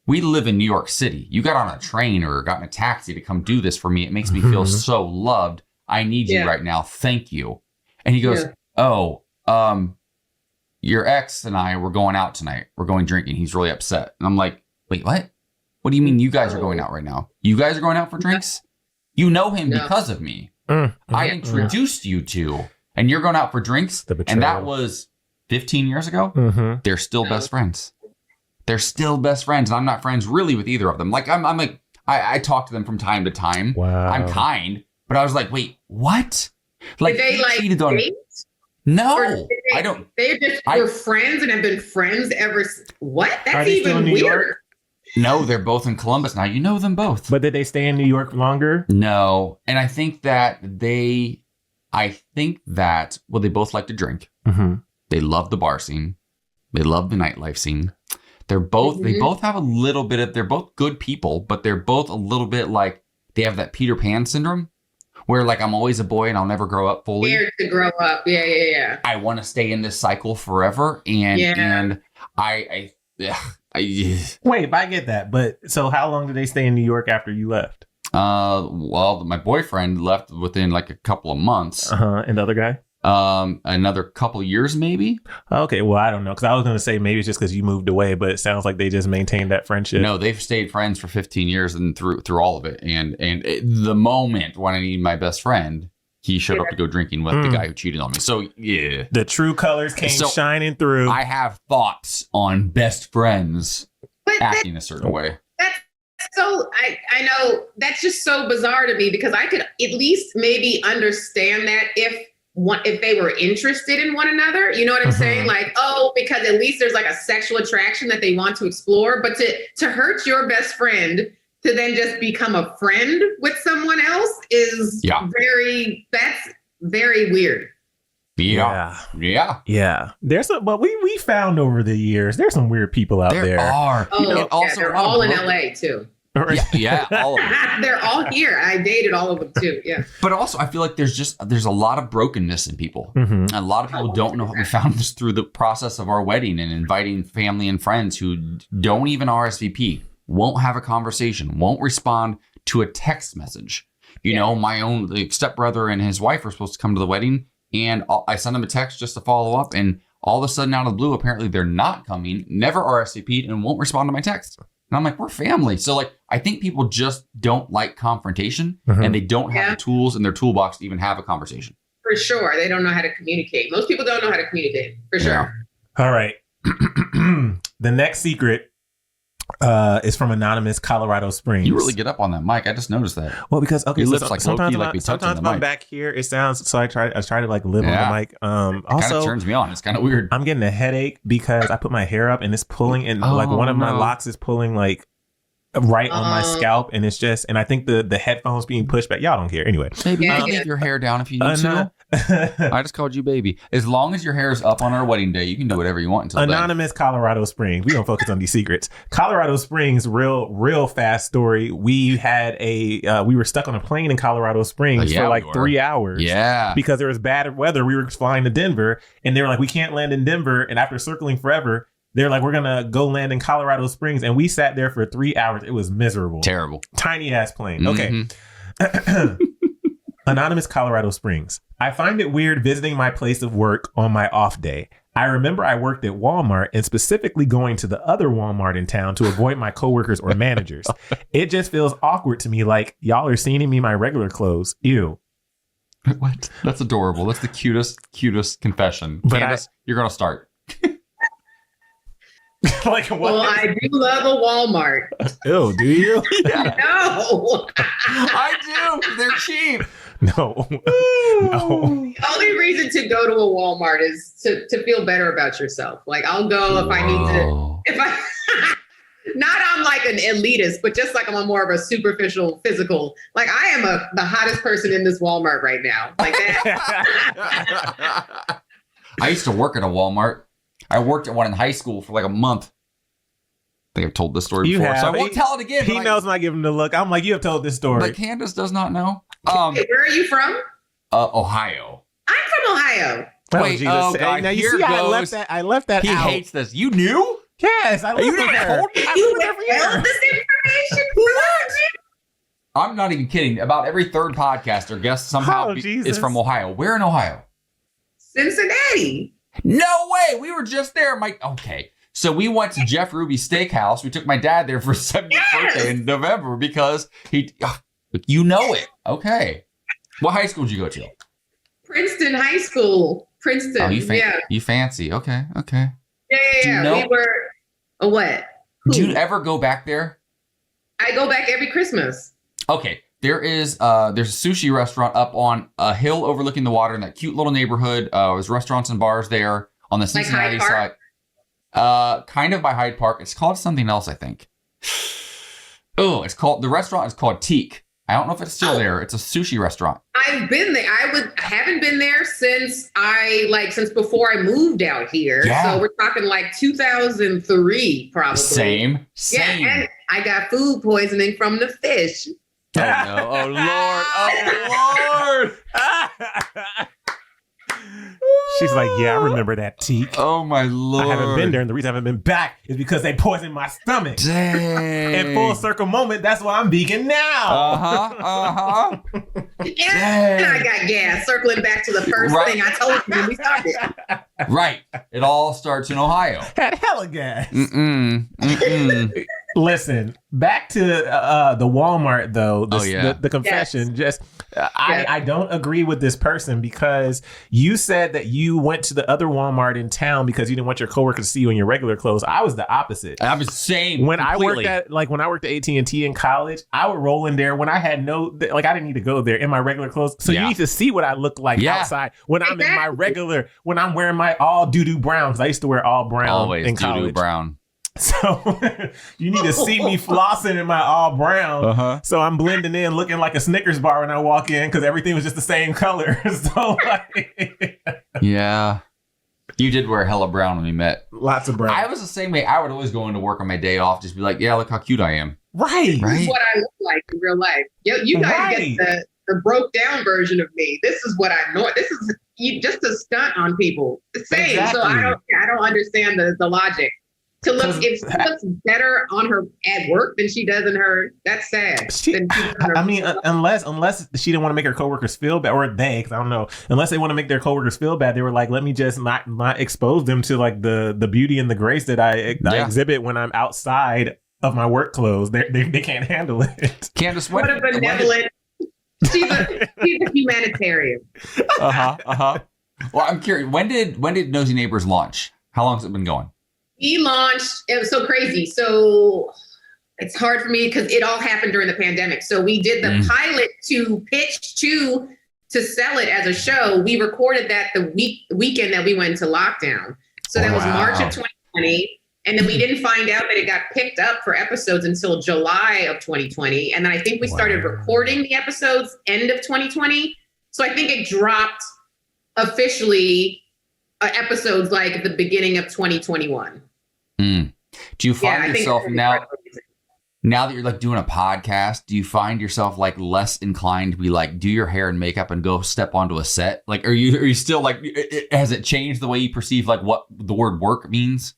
we live in New York City. You got on a train or got in a taxi to come do this for me. It makes me feel so loved. I need you right now. Thank you. And he goes, your ex and I were going out tonight. We're going drinking. He's really upset. And I'm like, wait, what? What do you mean you guys are going out right now? You guys are going out for drinks? You know him because of me. I introduced you to, and you're going out for drinks. And that was 15 years ago. They're still best friends. They're still best friends. And I'm not friends really with either of them. Like, I'm like, I talk to them from time to time. Wow. I'm kind. But I was like, wait, what? Like, did they cheated on date? No, I don't. They just were friends and have been friends ever. What? That's even weird. No, they're both in Columbus now. You know them both. But did they stay in New York longer? No. And I think that they both like to drink. They love the bar scene. They love the nightlife scene. They both have a little bit of, they're both good people, but they're both a little bit like, they have that Peter Pan syndrome. Where like I'm always a boy and I'll never grow up fully. Scared to grow up, yeah. I want to stay in this cycle forever, and I wait, I get that, but so how long did they stay in New York after you left? Well, my boyfriend left within like a couple of months. And the other guy? Another couple years maybe. Okay, well I don't know, because I was going to say maybe it's just because you moved away, but it sounds like they just maintained that friendship. No, they've stayed friends for 15 years and through all of it. And the moment when I need my best friend, he showed up to go drinking with the guy who cheated on me. So yeah, the true colors came shining through. I have thoughts on best friends acting a certain way. So I know that's just so bizarre to me because I could at least maybe understand that if they were interested in one another, you know what I'm saying? Like, because at least there's like a sexual attraction that they want to explore, but to hurt your best friend to then just become a friend with someone else is that's very weird. Yeah. But we found over the years, there's some weird people out there. There are. Also, they're all in LA too. Yeah, all of them. They're all here. I dated all of them too. Yeah. But also, I feel like there's a lot of brokenness in people. A lot of people don't know. We found this through the process of our wedding and inviting family and friends who don't even RSVP, won't have a conversation, won't respond to a text message. my own stepbrother and his wife were supposed to come to the wedding. And I sent them a text just to follow up. And all of a sudden, out of the blue, apparently they're not coming, never RSVP'd, and won't respond to my text. And I'm like, we're family. So like, I think people just don't like confrontation, and they don't have the tools in their toolbox to even have a conversation. For sure. They don't know how to communicate. Most people don't know how to communicate, for sure. All right. The next secret is from anonymous Colorado Springs. You really get up on that mic. I just noticed that. Well, because your lips like sometimes low-key, sometimes I'm back here, it sounds so I try to like live on the mic. Also, kind of turns me on. It's kind of weird. I'm getting a headache because I put my hair up and it's pulling, and like one of my locks is pulling like right on my scalp, and it's just, and I think the headphones being pushed back. Y'all don't care anyway. Baby, you can leave your hair down if you need to. I just called you baby. As long as your hair is up on our wedding day, you can do whatever you want until anonymous then. Colorado Springs. We don't focus on these secrets. Colorado Springs, real fast story. We had we were stuck on a plane in Colorado Springs for like 3 hours. Yeah. Because there was bad weather. We were flying to Denver, and they were like, we can't land in Denver. And after circling forever, they're like, we're going to go land in Colorado Springs. And we sat there for 3 hours. It was miserable. Terrible. Tiny ass plane. Okay. Anonymous Colorado Springs. I find it weird visiting my place of work on my off day. I remember I worked at Walmart and specifically going to the other Walmart in town to avoid my coworkers or managers. It just feels awkward to me, like y'all are seeing me in my regular clothes. Ew. What? That's adorable. That's the cutest confession. But Candice, you're going to start. Like what? Well, I do love a Walmart. Ew, do you? Yeah. No. I do. They're cheap. No. No. The only reason to go to a Walmart is to feel better about yourself. Like I'll go if I need to, not I'm like an elitist, but just like I'm a more of a superficial physical. Like I am the hottest person in this Walmart right now. Like that. I used to work at a Walmart. I worked at one in high school for like a month. I think I've told this story before, so I won't tell it again. He knows when I give him the look. I'm like, you have told this story. But Candice does not know. Hey, where are you from? Ohio. I'm from Ohio. Wait, God, now you see how I left that he out. He hates this. You knew? Yes, I you never told me. You withheld this information from me? I'm not even kidding. About every third podcast or guest somehow is from Ohio. Where in Ohio? Cincinnati. No way. We were just there. Okay. So we went to Jeff Ruby's Steakhouse. We took my dad there for his 70th birthday in November because you know it. Okay. What high school did you go to? Princeton High School. Princeton. Oh, you fancy. Okay. Yeah. We were what? Do you ever go back there? I go back every Christmas. Okay. There's a sushi restaurant up on a hill overlooking the water in that cute little neighborhood. There's restaurants and bars there on the Cincinnati side. Kind of by Hyde Park. It's called something else, I think. Oh, the restaurant is called Teak. I don't know if it's still there. It's a sushi restaurant. I've been there. I haven't been there since before I moved out here. Yeah. So we're talking like 2003, probably. Same. Yeah, and I got food poisoning from the fish. Oh no! Oh Lord! She's like, yeah, I remember that teak. Oh my Lord! I haven't been there, and the reason I haven't been back is because they poisoned my stomach. Dang! In full circle moment, that's why I'm vegan now. And I got gas. Circling back to the first thing I told you when we started. Right. It all starts in Ohio. Had hella gas. Listen, back to the Walmart though. The confession. Yes. I don't agree with this person because you said that you went to the other Walmart in town because you didn't want your coworkers to see you in your regular clothes. I was the opposite. I was the same. When I worked at AT&T in college, I would roll in there when I had I didn't need to go there in my regular clothes. So you need to see what I look like outside when I'm in my regular, when I'm wearing my all doo-doo brown, because I used to wear all brown in college. Doo-doo brown. So you need to see me flossing in my all brown. So I'm blending in, looking like a Snickers bar when I walk in because everything was just the same color. So yeah, you did wear hella brown when we met. Lots of brown. I was the same way. I would always go into work on my day off, just be like, yeah, look how cute I am. Right. This is what I look like in real life. You guys get the broke down version of me. This is what I know. This is just a stunt on people. The same. Exactly. So I don't understand the logic. To look, if she looks better on her at work than she does in her, that's sad. Unless she didn't want to make her coworkers feel bad, or they, because I don't know, unless they want to make their coworkers feel bad, they were like, let me just not expose them to like the beauty and the grace that I exhibit when I'm outside of my work clothes. They can't handle it. Candice, what a benevolent. She's a humanitarian. Well, I'm curious. When did Nosy Neighbors launch? How long has it been going? We launched. It was so crazy. So it's hard for me because it all happened during the pandemic. So we did the pilot to pitch to sell it as a show. We recorded that the weekend that we went into lockdown. So that was March of 2020. And then we didn't find out that it got picked up for episodes until July of 2020. And then I think we started recording the episodes end of 2020. So I think it dropped officially episodes like at the beginning of 2021. Do you find yourself now that you're like doing a podcast, do you find yourself like less inclined to be like do your hair and makeup and go step onto a set? Like, are you still like, has it changed the way you perceive like what the word work means?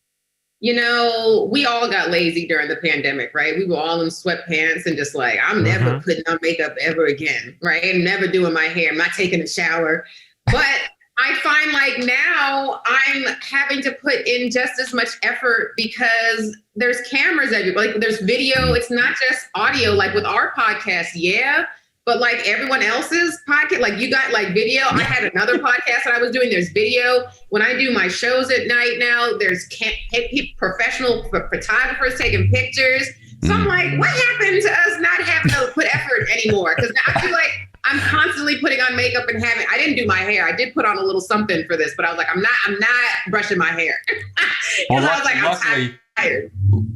You know, we all got lazy during the pandemic, right? We were all in sweatpants and just like, I'm never putting on makeup ever again, right? I'm never doing my hair. I'm not taking a shower. But I find like now I'm having to put in just as much effort because there's cameras everywhere. Like there's video. It's not just audio. Like with our podcast, but like everyone else's podcast, like you got like video. I had another podcast that I was doing. There's video. When I do my shows at night now, there's professional photographers taking pictures. So I'm like, what happened to us not having to put effort anymore? Because I feel like I'm constantly putting on makeup and I didn't do my hair. I did put on a little something for this, but I was like, I'm not brushing my hair. Well, I was like, I'm tired.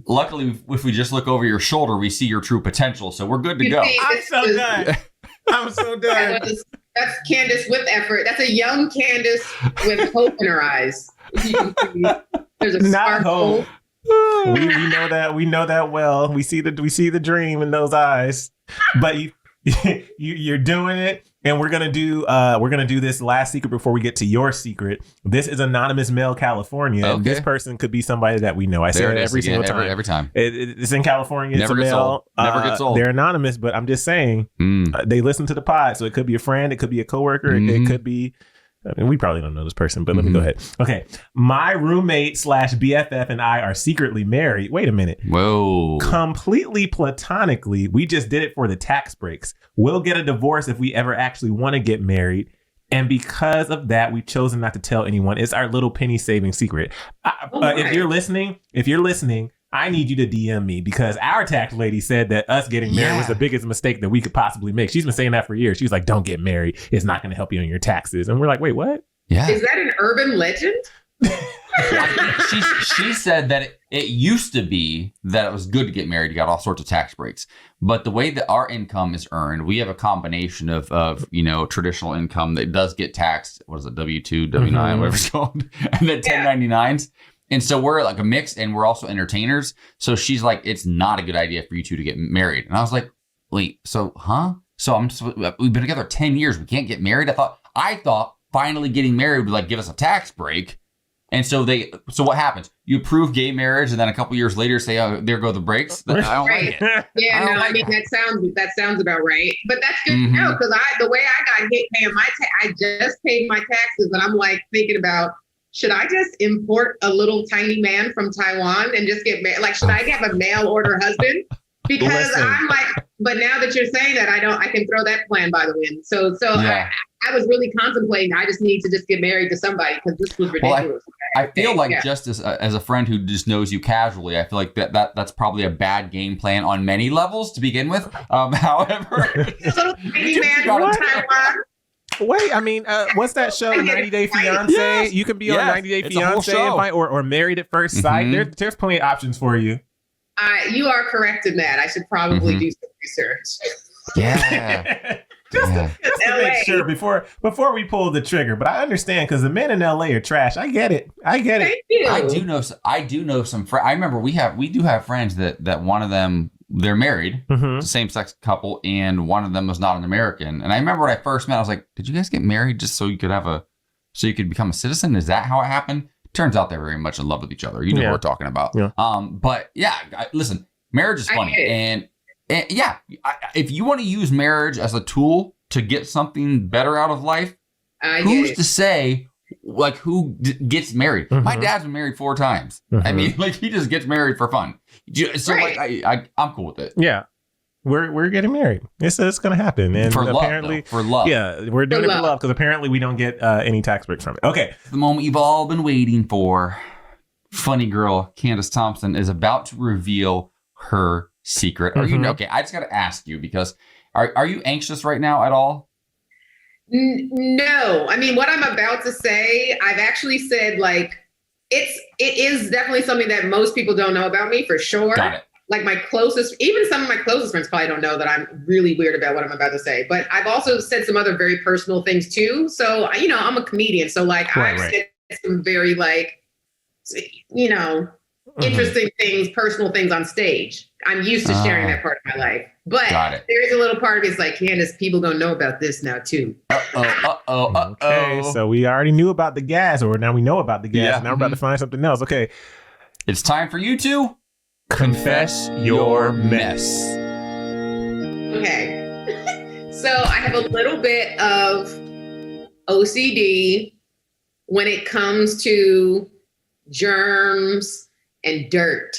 Luckily, if we just look over your shoulder, we see your true potential. So we're good to go. I'm so done. That's Candice with effort. That's a young Candice with hope in her eyes. You can see, there's a sparkle. We know that well. We see the dream in those eyes. But you're doing it, and we're gonna do this last secret before we get to your secret. This is anonymous male California. Okay. This person could be somebody that we know. I say it every single time. Every time. It's in California. Never it's a male. Never gets old. They're anonymous, but I'm just saying they listen to the pod, so it could be a friend, it could be a coworker, it could be. I mean, we probably don't know this person, but let me go ahead. Okay. My roommate / BFF and I are secretly married. Wait a minute. Whoa. Completely platonically. We just did it for the tax breaks. We'll get a divorce if we ever actually want to get married. And because of that, we've chosen not to tell anyone. It's our little penny saving secret. If you're listening, I need you to DM me because our tax lady said that us getting married was the biggest mistake that we could possibly make. She's been saying that for years. She's like, don't get married. It's not going to help you on your taxes. And we're like, wait, what? Yeah. Is that an urban legend? she said that it used to be that it was good to get married. You got all sorts of tax breaks. But the way that our income is earned, we have a combination of traditional income that does get taxed. What is it? W-2, W-9, whatever it's called. And then 1099s. And so we're like a mix, and we're also entertainers. So she's like, it's not a good idea for you two to get married. And I was like, wait, so, huh? So we've been together 10 years. We can't get married. I thought finally getting married would like give us a tax break. And so what happens? You approve gay marriage, and then a couple years later say, "Oh, there go the brakes." I don't like it. Yeah, that sounds about right. But that's good to know because the way I got hit paying my I just paid my taxes, and I'm like thinking about, should I just import a little tiny man from Taiwan and just get married? Like, should I have a mail order husband? Because I'm like, but now that you're saying that, I can throw that plan by the wind. So yeah. I was really contemplating, I just need to just get married to somebody because this was ridiculous. Well, I feel like just as a friend who just knows you casually, I feel like that's probably a bad game plan on many levels to begin with. However, little tiny man from Taiwan. Wait, I mean, what's that show, 90 Day Fiance? Yes. You can be on 90 Day Fiance or Married at First Sight. There's plenty of options for you. You are correct in that. I should probably do some research. Yeah. Just to make sure before we pull the trigger. But I understand because the men in LA are trash. I get it. Thank you. I do know some friends. I remember we do have friends that one of them, they're married, same-sex couple, and one of them was not an American. And I remember when I first met, I was like, did you guys get married just so you could become a citizen? Is that how it happened? Turns out they're very much in love with each other. You know what we're talking about. Yeah. But yeah, listen, marriage is funny. And yeah, if you want to use marriage as a tool to get something better out of life, who's to say like who gets married? Mm-hmm. My dad's been married 4 times. Mm-hmm. I mean, like he just gets married for fun. So like I'm cool with it. Yeah. We're getting married. It's gonna happen, and for apparently love, for love. Yeah, we're doing it for love because apparently we don't get any tax breaks from it. Okay, the moment you've all been waiting for. Funny girl Candice Thompson is about to reveal her secret. Are you okay? I just got to ask you because are you anxious right now at all? No, I mean what I'm about to say. I've actually said like it is definitely something that most people don't know about me for sure. Got it. Like even some of my closest friends probably don't know that I'm really weird about what I'm about to say. But I've also said some other very personal things too. So, I'm a comedian. So like I've said some very like, interesting things, personal things on stage. I'm used to sharing that part of my life. But there is a little part of it's like, Candice, people don't know about this now too. Okay, so we already knew about the gas, or now we know about the gas. Yeah. Now we're about to find something else. Okay. It's time for you to confess your mess. Okay. So I have a little bit of OCD when it comes to germs and dirt.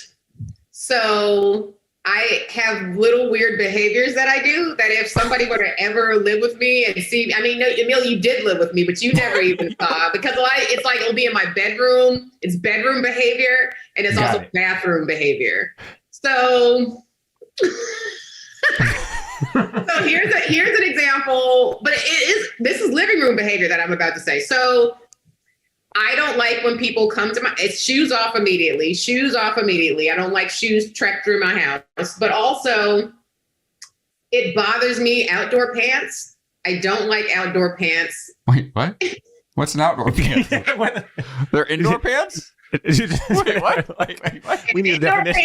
So I have little weird behaviors that I do that if somebody were to ever live with me and see, no, Emile, you did live with me, but you never even saw because it's like it'll be in my bedroom. It's bedroom behavior and it's also bathroom behavior. So, so here's an example, but this is living room behavior that I'm about to say. So I don't like when people come to it's shoes off immediately. I don't like shoes trekked through my house, but also it bothers me outdoor pants. I don't like outdoor pants. Wait, what? What's an outdoor pants? They're indoor pants? Wait, what? What? We need a definition.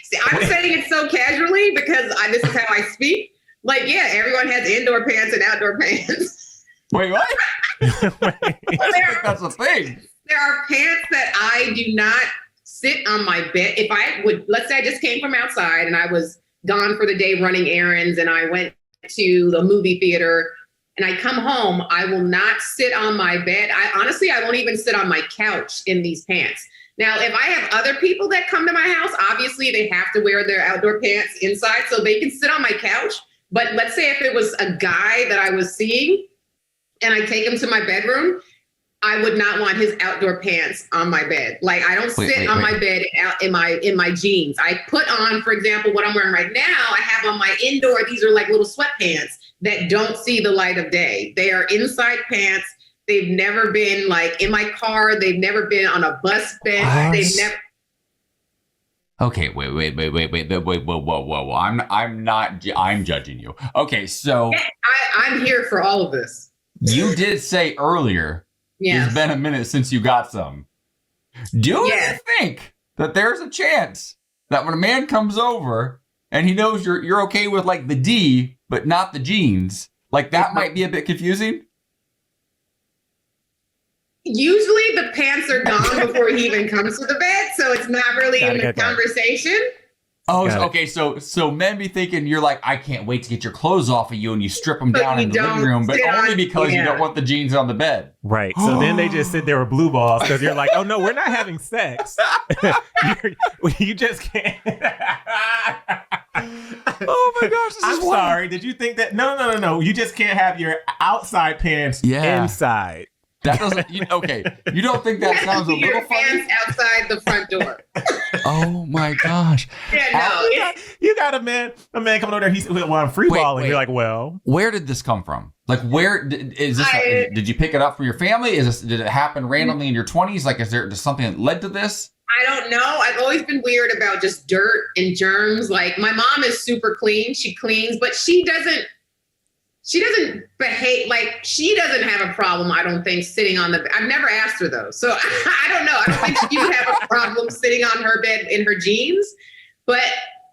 See, I'm saying it so casually because this is how I speak. Like, yeah, everyone has indoor pants and outdoor pants. Wait, what? That's a thing. There are pants that I do not sit on my bed. If I would, let's say I just came from outside and I was gone for the day running errands and I went to the movie theater and I come home, I will not sit on my bed. I won't even sit on my couch in these pants. Now, if I have other people that come to my house, obviously they have to wear their outdoor pants inside so they can sit on my couch. But let's say if it was a guy that I was seeing, and I take him to my bedroom, I would not want his outdoor pants on my bed. Like I don't sit on my bed in my jeans. I put on, for example, what I'm wearing right now, I have on my indoor, these are like little sweatpants that don't see the light of day. They are inside pants. They've never been like in my car. They've never been on a bus bench. They've never. Okay, wait, whoa. I'm judging you. Okay, so. I'm here for all of this. You did say earlier, it's been a minute since you got some. Do you think that there's a chance that when a man comes over and he knows you're okay with like the D, but not the jeans, like that might be a bit confusing? Usually the pants are gone before he even comes to the bed, so it's not really in the conversation. Oh, okay. So men be thinking you're like, I can't wait to get your clothes off of you, and you strip them down in the living room, but only because you don't want the jeans on the bed. Right. So then they just sit there with blue balls because you're like, oh no, we're not having sex. You just can't. Oh my gosh! I'm sorry. Did you think that? No. You just can't have your outside pants inside. That doesn't. Okay, you don't think that sounds a little funny? Pants outside the front door. Oh my gosh! Yeah, no. You got a man coming over there. He's I'm free balling. You're like, well, where did this come from? Like, where is this? Did you pick it up from your family? Did it happen randomly in your 20s? Like, is there just something that led to this? I don't know. I've always been weird about just dirt and germs. Like, my mom is super clean. She cleans, but she doesn't behave like she doesn't have a problem. I don't think sitting on the. I've never asked her though, so I don't know. I don't think she would have a problem sitting on her bed in her jeans. But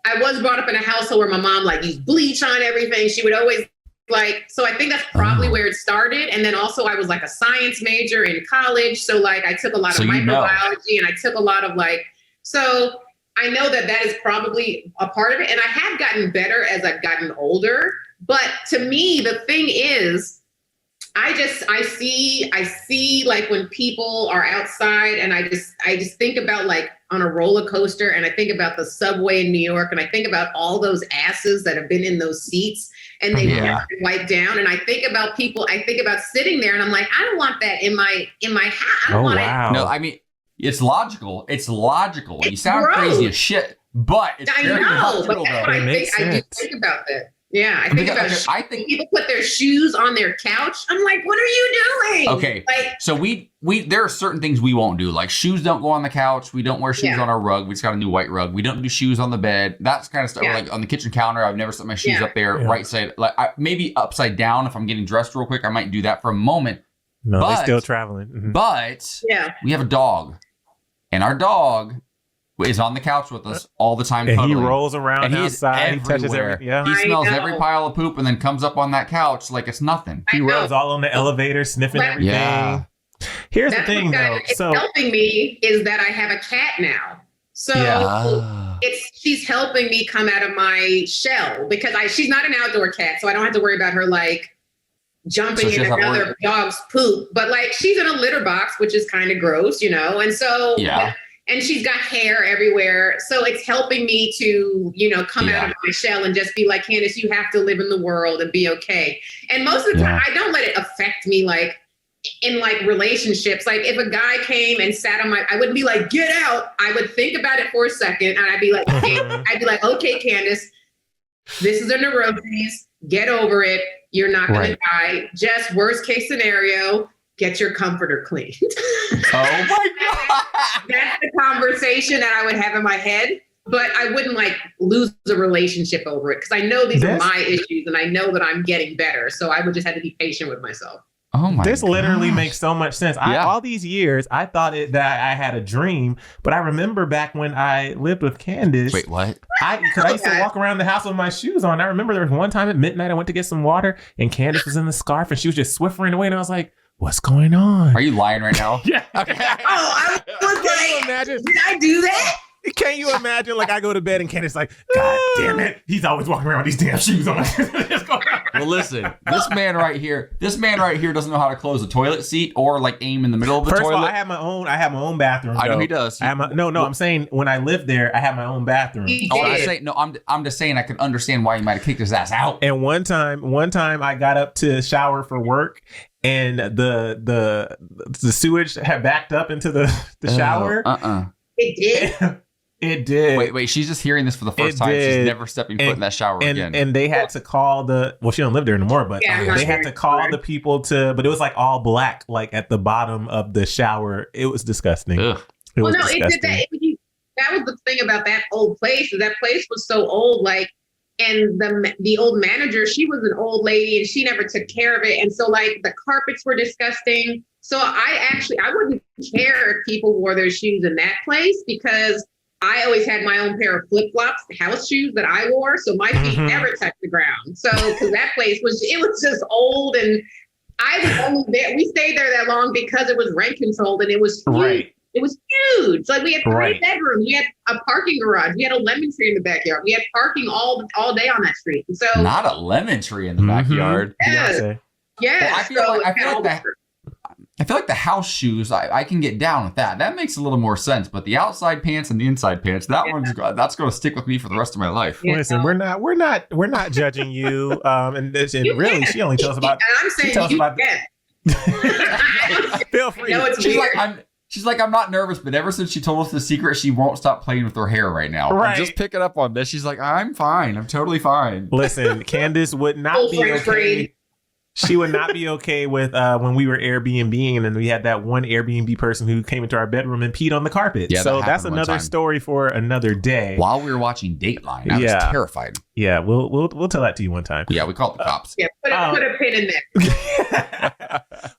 I was brought up in a household where my mom like used bleach on everything. She would always like, so I think that's probably where it started. And then also I was like a science major in college. So like I took a lot of microbiology and I took a lot of like, so I know that is probably a part of it. And I have gotten better as I've gotten older. But to me, the thing is, I see like when people are outside and I just think about like on a roller coaster and I think about the subway in New York and I think about all those asses that have been in those seats and they've never been wiped down. And I think about sitting there and I'm like, I don't want that in my house. I don't want it. No, I mean, it's logical. It's logical. You sound crazy as shit, but it's very hospital, but that's what I do think about that. Yeah, I think people put their shoes on their couch. I'm like, what are you doing? Okay, like, so we there are certain things we won't do. Like shoes don't go on the couch. We don't wear shoes on our rug. We just got a new white rug. We don't do shoes on the bed. That's kind of stuff. Yeah. Like on the kitchen counter, I've never set my shoes up there right side. Like maybe upside down if I'm getting dressed real quick. I might do that for a moment. No, they're still traveling. Mm-hmm. But we have a dog, and our dog is on the couch with us all the time. And cuddling. he rolls around and outside. He touches everything. Yeah. He smells every pile of poop and then comes up on that couch like it's nothing. He rolls all on the elevator, sniffing everything. Yeah. Here's the thing, though. It's helping me is that I have a cat now. So she's helping me come out of my shell because she's not an outdoor cat, so I don't have to worry about her like jumping in another dog's poop. But like she's in a litter box, which is kind of gross, and so and she's got hair everywhere. So it's helping me to, come out of my shell and just be like, Candice, you have to live in the world and be okay. And most of the time, I don't let it affect me like in like relationships. Like if a guy came and sat on I wouldn't be like, get out. I would think about it for a second and I'd be like, okay, Candice, this is a neurosis. Get over it. You're not going to die. Just worst case scenario. Get your comforter cleaned. Oh my God. That's the conversation that I would have in my head, but I wouldn't like lose the relationship over it because I know these are my issues and I know that I'm getting better. So I would just have to be patient with myself. Oh my! This literally makes so much sense. All these years, I thought that I had a dream, but I remember back when I lived with Candice. Wait, what? I used to walk around the house with my shoes on. I remember there was one time at midnight I went to get some water and Candice was in the scarf and she was just swiffering away and I was like, what's going on? Are you lying right now? Yeah. Okay. I was like, did I do that? Can you imagine? Like I go to bed and Candice like, God damn it, he's always walking around with these damn shoes on. Well, listen, this man right here doesn't know how to close a toilet seat or like aim in the middle of the toilet. First of all, I have my own bathroom. I know he does. I'm saying when I lived there, I had my own bathroom. I'm just saying I can understand why you might have kicked his ass out. And one time I got up to shower for work. And the sewage had backed up into the shower. It did. It did. Wait. She's just hearing this for the first time. She's never stepping foot in that shower again. And they had to call she don't live there anymore, but they had to call the people but it was like all black, like at the bottom of the shower. It was disgusting. Ugh. It did that. That was the thing about that old place. That place was so old, like, and the old manager, she was an old lady and she never took care of it. And so like the carpets were disgusting. So I wouldn't care if people wore their shoes in that place because I always had my own pair of flip-flops, house shoes that I wore. So my feet never touched the ground. So, because that place was just old and I was only there. We stayed there that long because it was rent controlled and it was huge. Right. It was huge. Like we had 3 bedrooms. We had a parking garage. We had a lemon tree in the backyard. We had parking all day on that street. And so not a lemon tree in the backyard. Yeah. Well, I feel like the house shoes, I can get down with that. That makes a little more sense. But the outside pants and the inside pants, that's going to stick with me for the rest of my life. Yeah. Listen, we're not judging you. And really, she only tells about. And I'm saying you can. Feel free. She's like, I'm not nervous, but ever since she told us the secret, she won't stop playing with her hair right now. Right. I'm just picking up on this. She's like, I'm fine. I'm totally fine. Listen, Candice would not be okay. She would not be okay with when we were Airbnb and then we had that one Airbnb person who came into our bedroom and peed on the carpet. Yeah, so that's another story for another day. While we were watching Dateline, I was terrified. Yeah, we'll tell that to you one time. Yeah, we called the cops. Yeah, put a pin in there.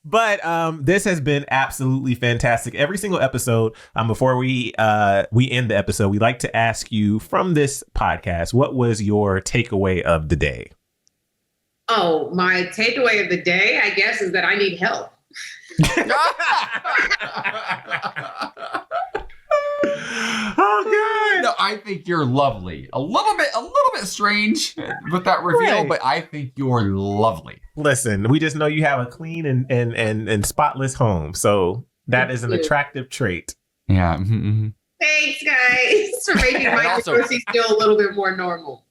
But this has been absolutely fantastic. Every single episode, before we end the episode, we like to ask you from this podcast, what was your takeaway of the day? Oh, my takeaway of the day, I guess, is that I need help. Oh God! No, I think you're lovely. A little bit strange with that reveal, Right. but I think you're lovely. Listen, we just know you have a clean and spotless home, so that is an Thank you. attractive trait. Yeah. Mm-hmm. Thanks, guys, for making And my also- pussy still a little bit more normal.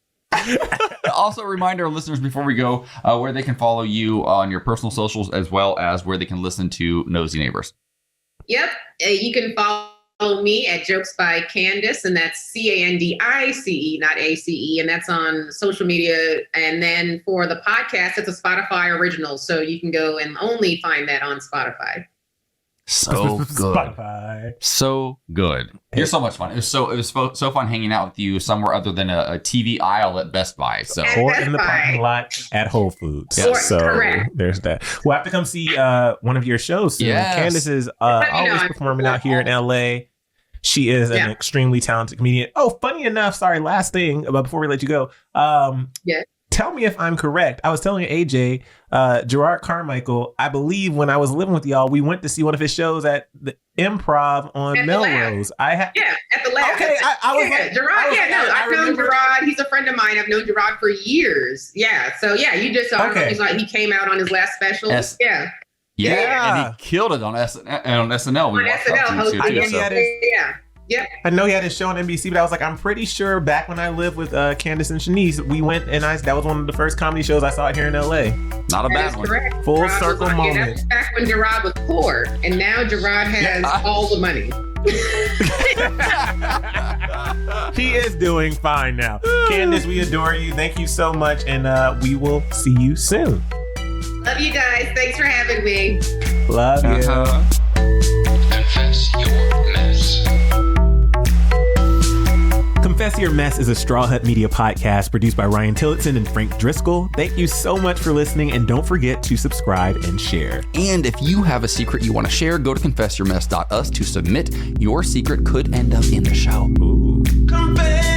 Also, a reminder, listeners, before we go, where they can follow you on your personal socials, as well as where they can listen to Nosy Neighbors. Yep. You can follow me at Jokes by Candice, and that's Candice, not ACE, and that's on social media. And then for the podcast, it's a Spotify original, so you can go and only find that on Spotify. So good. Spotify. So good. You're so much fun. It was so fun hanging out with you somewhere other than a TV aisle at Best Buy. So And Or Best in the Buy. parking lot at Whole Foods. Or- So correct. there's that. We'll have to come see one of your shows soon. Yes. Candice is Let me know. always I'm performing out here in LA. She is an Yeah. extremely talented comedian. Oh, funny enough, sorry, last thing before we let you go. Yeah. Tell me if I'm correct. I was telling AJ, Gerard Carmichael, I believe when I was living with y'all, we went to see one of his shows at the Improv on At the Lab. Melrose. Yeah, at the lab. Okay, I was like, Gerard, I was like, I I've known remember- Gerard. He's a friend of mine. I've known Gerard for years. Yeah, so yeah, you just saw Okay. him. He came out on his last special. Yes. Yeah, Yeah. and he killed it on SNL. We on watched SNL. that too, Hosting I know too, he so. had his- Yeah. I know he had his show on NBC, but I was like, I'm pretty sure back when I lived with Candice and Shanice, we went and that was one of the first comedy shows I saw here in LA. Not a That bad is one. correct. Full Gerard was circle on- moment. Yeah, that was back when Gerard was poor, and now Gerard has Yeah. all the money. He is doing fine now. Candice, we adore you. Thank you so much, and we will see you soon. Love you guys. Thanks for having me. Love you. Uh-huh. Confess your mess. Confess Your Mess is a Straw Hut Media podcast produced by Ryan Tillotson and Frank Driscoll. Thank you so much for listening, and don't forget to subscribe and share. And if you have a secret you want to share, go to confessyourmess.us to submit. Your secret could end up in the show. Ooh. Confess